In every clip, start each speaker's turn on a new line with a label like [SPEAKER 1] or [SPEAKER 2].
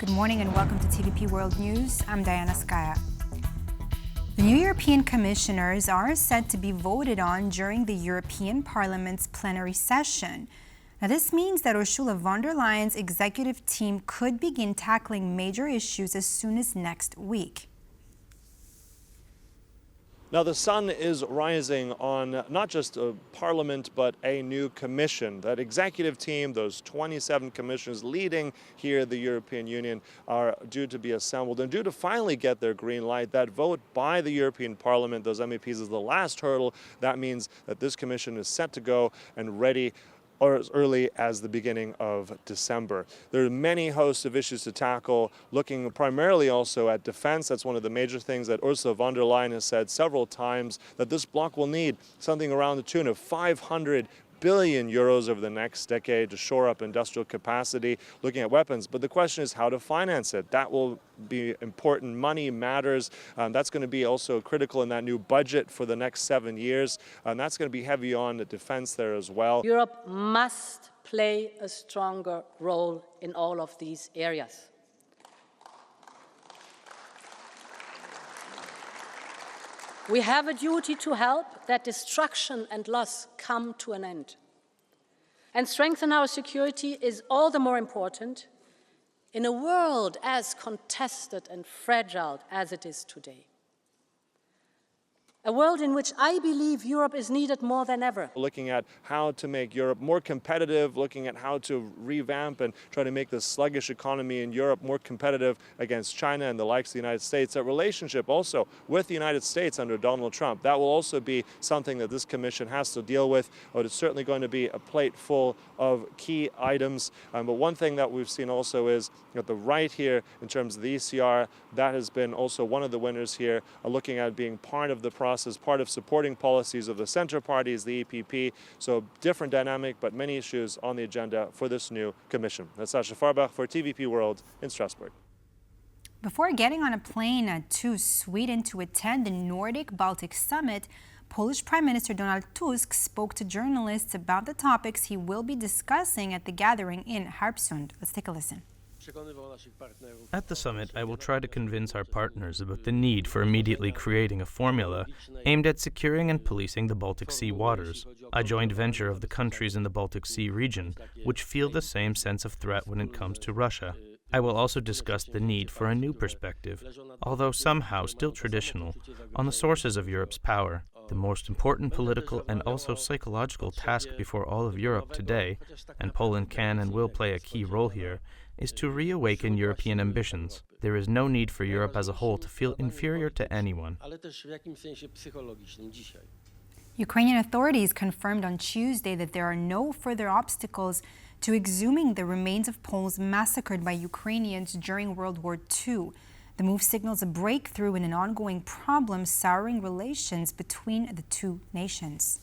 [SPEAKER 1] Good morning and welcome to TVP World News. I'm Diana Skaya. The new European commissioners are set to be voted on during the European Parliament's plenary session. Now, this means that Ursula von der Leyen's executive team could begin tackling major issues as soon as next week.
[SPEAKER 2] Now, the sun is rising on not just a parliament, but a new commission. That executive team, those 27 commissioners leading here the European Union, are due to be assembled and due to finally get their green light. That vote by the European Parliament, those MEPs, is the last hurdle. That means that this commission is set to go and ready or as early as the beginning of December. There are many hosts of issues to tackle, looking primarily also at defense. That's one of the major things that Ursula von der Leyen has said several times, that this bloc will need something around the tune of 500 billion euros over the next decade to shore up industrial capacity, looking at weapons. But the question is how to finance it. That will be important. Money matters. That's going to be also critical in that new budget for the next 7 years. And that's going to be heavy on the defense there as well.
[SPEAKER 3] Europe must play a stronger role in all of these areas. We have a duty to help that destruction and loss come to an end. And strengthen our security is all the more important in a world as contested and fragile as it is today. A world in which I believe Europe is needed more than ever.
[SPEAKER 2] Looking at how to make Europe more competitive, looking at how to revamp and try to make the sluggish economy in Europe more competitive against China and the likes of the United States. That relationship also with the United States under Donald Trump, that will also be something that this commission has to deal with. But it's certainly going to be a plate full of key items. But one thing that we've seen also is at the right here, in terms of the ECR, that has been also one of the winners here, looking at being part of the process, part of supporting policies of the center parties, the EPP. So different dynamic, but many issues on the agenda for this new commission. That's Sasha Farbach for TVP World in Strasbourg.
[SPEAKER 1] Before getting on a plane to Sweden to attend the Nordic-Baltic summit, Polish Prime Minister Donald Tusk spoke to journalists about the topics he will be discussing at the gathering in Harpsund. Let's take a listen.
[SPEAKER 4] At the summit, I will try to convince our partners about the need for immediately creating a formula aimed at securing and policing the Baltic Sea waters, a joint venture of the countries in the Baltic Sea region, which feel the same sense of threat when it comes to Russia. I will also discuss the need for a new perspective, although somehow still traditional, on the sources of Europe's power. The most important political and also psychological task before all of Europe today, and Poland can and will play a key role here, is to reawaken European ambitions. There is no need for Europe as a whole to feel inferior to anyone.
[SPEAKER 1] Ukrainian authorities confirmed on Tuesday that there are no further obstacles to exhuming the remains of Poles massacred by Ukrainians during World War II. The move signals a breakthrough in an ongoing problem souring relations between the two nations.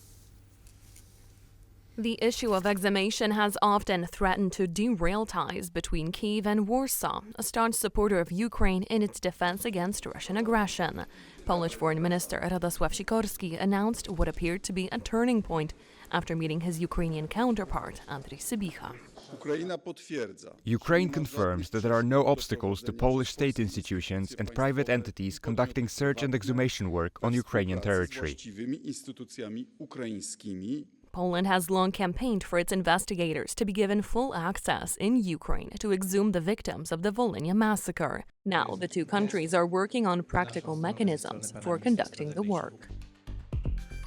[SPEAKER 5] The issue of exhumation has often threatened to derail ties between Kyiv and Warsaw, a staunch supporter of Ukraine in its defense against Russian aggression. Polish Foreign Minister Radosław Sikorski announced what appeared to be a turning point after meeting his Ukrainian counterpart, Andriy Sybiha.
[SPEAKER 6] Ukraine confirms that there are no obstacles to Polish state institutions and private entities conducting search and exhumation work on Ukrainian territory.
[SPEAKER 5] Poland has long campaigned for its investigators to be given full access in Ukraine to exhume the victims of the Wolyn massacre. Now, the two countries are working on practical mechanisms for conducting the work.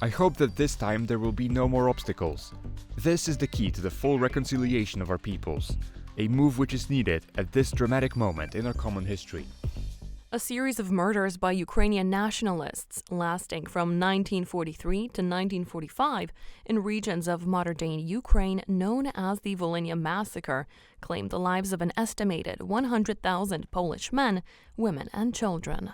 [SPEAKER 6] I hope that this time there will be no more obstacles. This is the key to the full reconciliation of our peoples, a move which is needed at this dramatic moment in our common history.
[SPEAKER 5] A series of murders by Ukrainian nationalists lasting from 1943 to 1945 in regions of modern-day Ukraine known as the Wolyn massacre claimed the lives of an estimated 100,000 Polish men, women and children.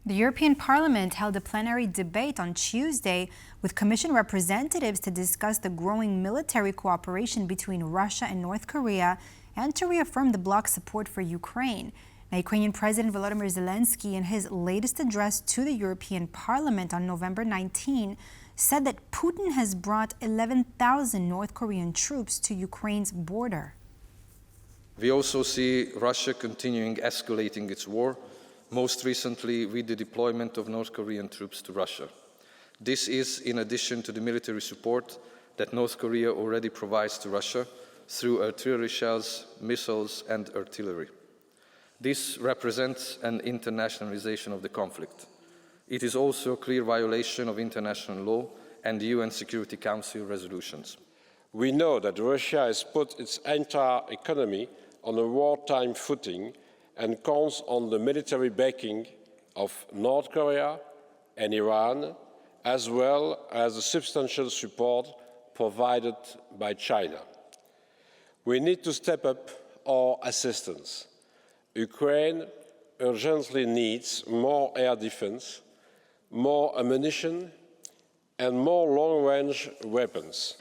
[SPEAKER 1] The European Parliament held a plenary debate on Tuesday with Commission representatives to discuss the growing military cooperation between Russia and North Korea and to reaffirm the bloc's support for Ukraine. Now, Ukrainian President Volodymyr Zelensky, in his latest address to the European Parliament on November 19, said that Putin has brought 11,000 North Korean troops to Ukraine's border.
[SPEAKER 7] We also see Russia continuing escalating its war, most recently with the deployment of North Korean troops to Russia. This is in addition to the military support that North Korea already provides to Russia through artillery shells, missiles and artillery. This represents an internationalization of the conflict. It is also a clear violation of international law and UN Security Council resolutions.
[SPEAKER 8] We know that Russia has put its entire economy on a wartime footing and counts on the military backing of North Korea and Iran, as well as the substantial support provided by China. We need to step up our assistance. Ukraine urgently needs more air defense, more ammunition, and more long-range weapons.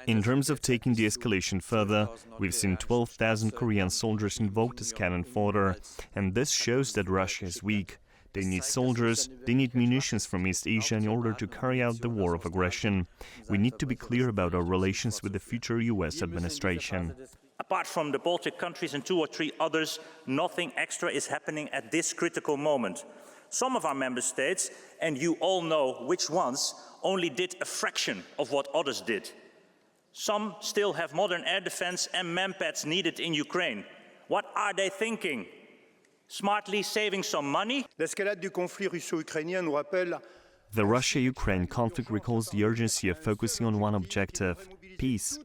[SPEAKER 9] In terms of taking the escalation further, we've seen 12,000 Korean soldiers invoked as cannon fodder, and this shows that Russia is weak. They need soldiers, they need munitions from East Asia in order to carry out the war of aggression. We need to be clear about our relations with the future US administration.
[SPEAKER 10] Apart from the Baltic countries and 2 or 3 others, nothing extra is happening at this critical moment. Some of our member states, and you all know which ones, only did a fraction of what others did. Some still have modern air defense and manpads needed in Ukraine. What are they thinking? Smartly saving some money?
[SPEAKER 11] L'escalade du conflit russo-ukrainien nous rappelle.
[SPEAKER 9] The Russia-Ukraine conflict recalls the urgency of focusing on one objective: peace.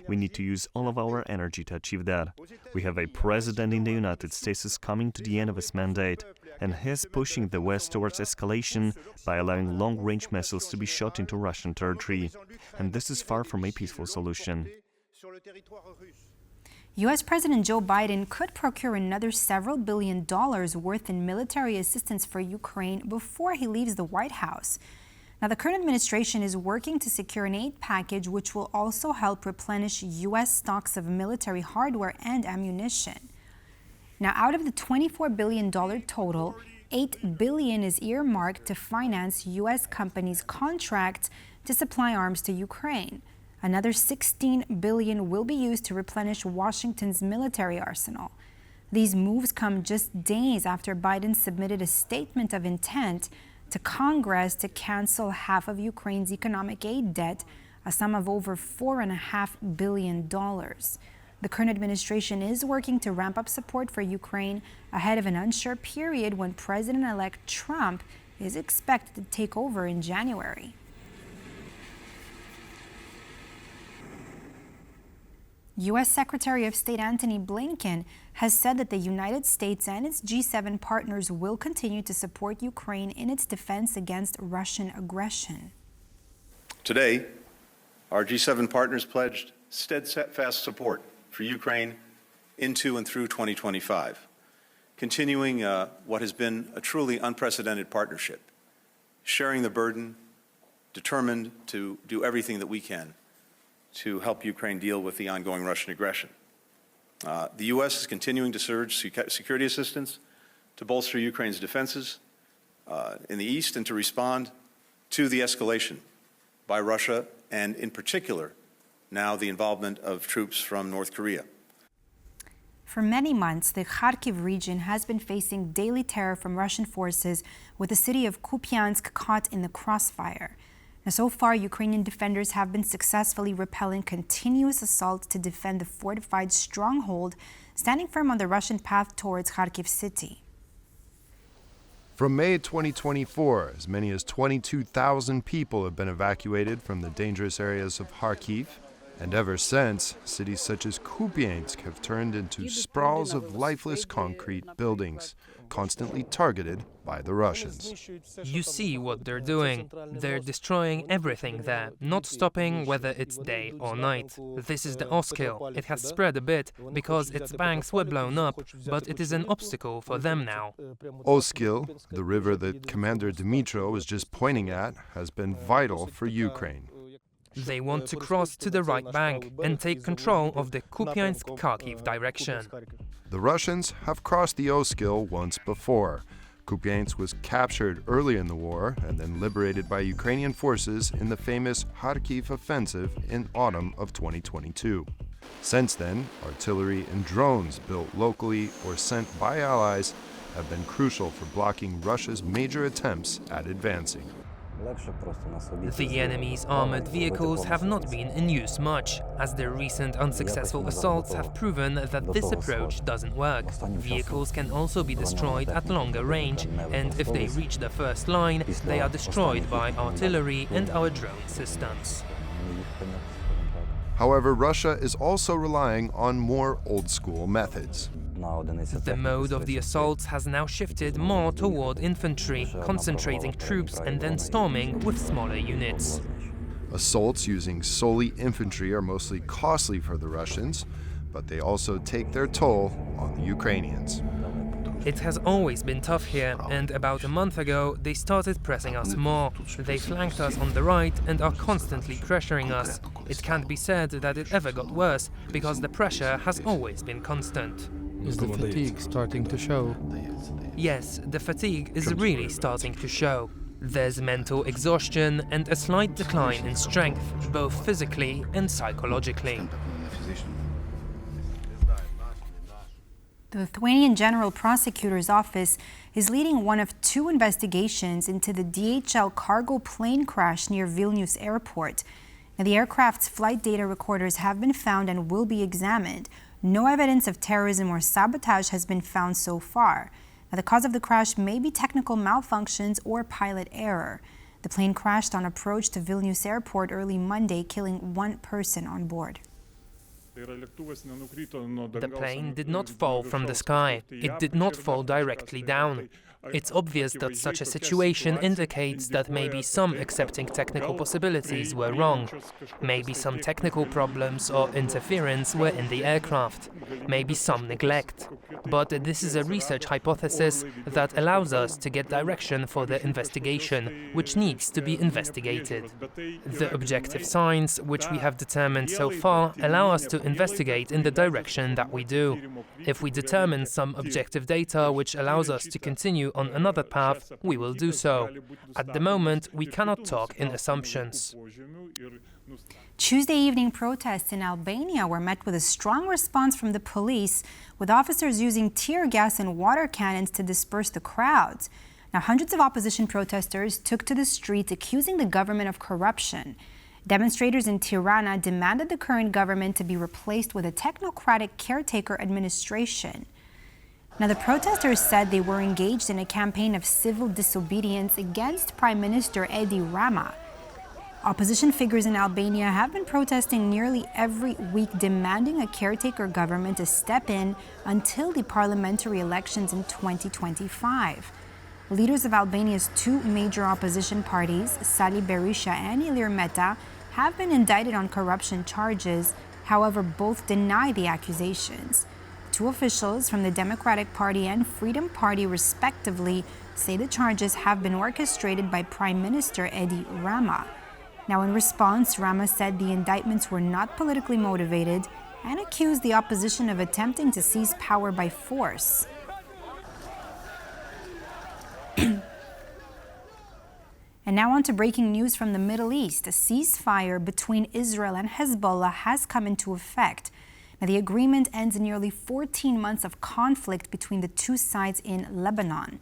[SPEAKER 9] We need to use all of our energy to achieve that. We have a president in the United States who's coming to the end of his mandate, and he's pushing the West towards escalation by allowing long-range missiles to be shot into Russian territory. And this is far from a peaceful solution.
[SPEAKER 1] U.S. President Joe Biden could procure another several $billion worth in military assistance for Ukraine before he leaves the White House. Now, the current administration is working to secure an aid package which will also help replenish U.S. stocks of military hardware and ammunition. Now, out of the $24 billion total, $8 billion is earmarked to finance U.S. companies' contracts to supply arms to Ukraine. Another $16 billion will be used to replenish Washington's military arsenal. These moves come just days after Biden submitted a statement of intent to Congress to cancel half of Ukraine's economic aid debt, a sum of over $4.5 billion. The current administration is working to ramp up support for Ukraine ahead of an unsure period when President-elect Trump is expected to take over in January. U.S. Secretary of State Antony Blinken has said that the United States and its G7 partners will continue to support Ukraine in its defense against Russian aggression.
[SPEAKER 12] Today, our G7 partners pledged steadfast support for Ukraine into and through 2025, continuing what has been a truly unprecedented partnership, sharing the burden, determined to do everything that we can to help Ukraine deal with the ongoing Russian aggression. The U.S. is continuing to surge security assistance to bolster Ukraine's defenses in the east and to respond to the escalation by Russia and, in particular, now the involvement of troops from North Korea.
[SPEAKER 1] For many months, the Kharkiv region has been facing daily terror from Russian forces, with the city of Kupiansk caught in the crossfire. Now, so far, Ukrainian defenders have been successfully repelling continuous assaults to defend the fortified stronghold, standing firm on the Russian path towards Kharkiv city.
[SPEAKER 13] From May 2024, as many as 22,000 people have been evacuated from the dangerous areas of Kharkiv. And ever since, cities such as Kupiansk have turned into sprawls of lifeless concrete buildings, constantly targeted by the Russians.
[SPEAKER 14] You see what they're doing. They're destroying everything there, not stopping whether it's day or night. This is the Oskil. It has spread a bit because its banks were blown up, but it is an obstacle for them now.
[SPEAKER 13] Oskil, the river that Commander Dmytro was just pointing at, has been vital for Ukraine.
[SPEAKER 14] They want to cross to the right bank and take control of the Kupiansk-Kharkiv direction.
[SPEAKER 13] The Russians have crossed the Oskil once before. Kupiansk was captured early in the war and then liberated by Ukrainian forces in the famous Kharkiv offensive in autumn of 2022. Since then, artillery and drones built locally or sent by allies have been crucial for blocking Russia's major attempts at advancing.
[SPEAKER 14] The enemy's armored vehicles have not been in use much, as their recent unsuccessful assaults have proven that this approach doesn't work. Vehicles can also be destroyed at longer range, and if they reach the first line, they are destroyed by artillery and our drone systems.
[SPEAKER 13] However, Russia is also relying on more old-school methods.
[SPEAKER 14] The mode of the assaults has now shifted more toward infantry, concentrating troops and then storming with smaller units.
[SPEAKER 13] Assaults using solely infantry are mostly costly for the Russians, but they also take their toll on the Ukrainians.
[SPEAKER 14] It has always been tough here, and about a month ago they started pressing us more. They flanked us on the right and are constantly pressuring us. It can't be said that it ever got worse, because the pressure has always been constant.
[SPEAKER 15] Is the fatigue starting to show?
[SPEAKER 14] Yes, the fatigue is really starting to show. There's mental exhaustion and a slight decline in strength, both physically and psychologically.
[SPEAKER 1] The Lithuanian General Prosecutor's office is leading one of two investigations into the DHL cargo plane crash near Vilnius airport. Now, the aircraft's flight data recorders have been found and will be examined. No evidence of terrorism or sabotage has been found so far. Now, the cause of the crash may be technical malfunctions or pilot error. The plane crashed on approach to Vilnius airport early Monday, killing one person on board.
[SPEAKER 14] The plane did not fall from the sky. It did not fall directly down. It's obvious that such a situation indicates that maybe some accepting technical possibilities were wrong. Maybe some technical problems or interference were in the aircraft. Maybe some neglect. But this is a research hypothesis that allows us to get direction for the investigation, which needs to be investigated. The objective signs, which we have determined so far, allow us to investigate in the direction that we do. If we determine some objective data which allows us to continue on another path, we will do so. At the moment, we cannot talk in assumptions.
[SPEAKER 1] Tuesday evening protests in Albania were met with a strong response from the police, with officers using tear gas and water cannons to disperse the crowds. Now, hundreds of opposition protesters took to the streets accusing the government of corruption. Demonstrators in Tirana demanded the current government to be replaced with a technocratic caretaker administration. Now, the protesters said they were engaged in a campaign of civil disobedience against Prime Minister Edi Rama. Opposition figures in Albania have been protesting nearly every week, demanding a caretaker government to step in until the parliamentary elections in 2025. Leaders of Albania's two major opposition parties, Sali Berisha and Ilir Meta, have been indicted on corruption charges. However, both deny the accusations. Two officials from the Democratic Party and Freedom Party, respectively, say the charges have been orchestrated by Prime Minister Edi Rama. Now, in response, Rama said the indictments were not politically motivated and accused the opposition of attempting to seize power by force. And now on to breaking news from the Middle East. A ceasefire between Israel and Hezbollah has come into effect. Now, the agreement ends nearly 14 months of conflict between the two sides in Lebanon.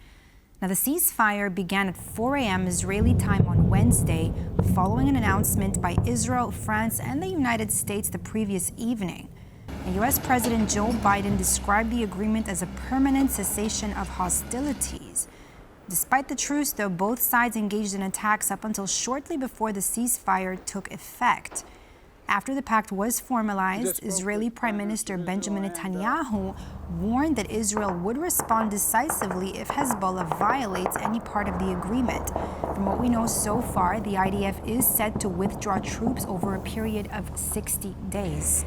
[SPEAKER 1] Now, the ceasefire began at 4 a.m. Israeli time on Wednesday, following an announcement by Israel, France, and the United States the previous evening. And U.S. President Joe Biden described the agreement as a permanent cessation of hostilities. Despite the truce, though, both sides engaged in attacks up until shortly before the ceasefire took effect. After the pact was formalized, Israeli Prime Minister Benjamin Netanyahu warned that Israel would respond decisively if Hezbollah violates any part of the agreement. From what we know so far, the IDF is set to withdraw troops over a period of 60 days.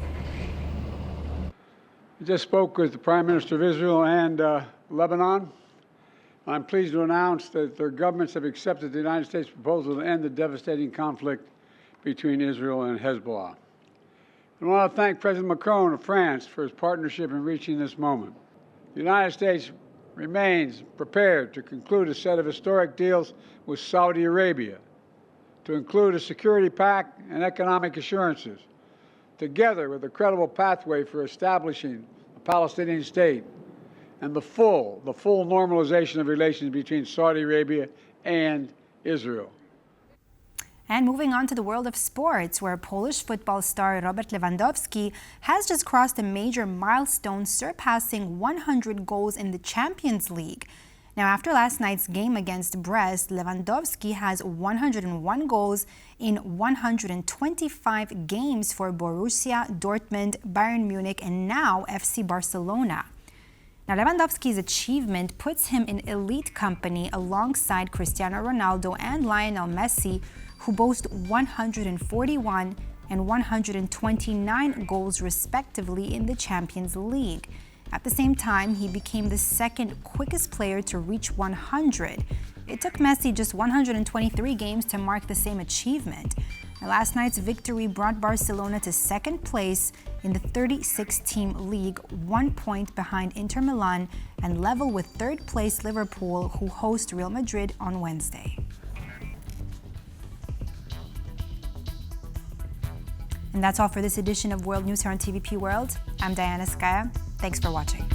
[SPEAKER 16] I just spoke with the Prime Minister of Israel and Lebanon. I'm pleased to announce that their governments have accepted the United States proposal to end the devastating conflict between Israel and Hezbollah. I want to thank President Macron of France for his partnership in reaching this moment. The United States remains prepared to conclude a set of historic deals with Saudi Arabia, to include a security pact and economic assurances, together with a credible pathway for establishing a Palestinian state and the full normalization of relations between Saudi Arabia and Israel.
[SPEAKER 1] And moving on to the world of sports, where Polish football star Robert Lewandowski has just crossed a major milestone, surpassing 100 goals in the Champions League. Now, after last night's game against Brest, Lewandowski has 101 goals in 125 games for Borussia Dortmund, Bayern Munich, and now FC Barcelona. Now, Lewandowski's achievement puts him in elite company alongside Cristiano Ronaldo and Lionel Messi, who boast 141 and 129 goals respectively in the Champions League. At the same time, he became the second quickest player to reach 100. It took Messi just 123 games to mark the same achievement. Last night's victory brought Barcelona to second place in the 36-team league, 1 point behind Inter Milan, and level with third-place Liverpool, who host Real Madrid on Wednesday. And that's all for this edition of World News here on TVP World. I'm Diana Skaya. Thanks for watching.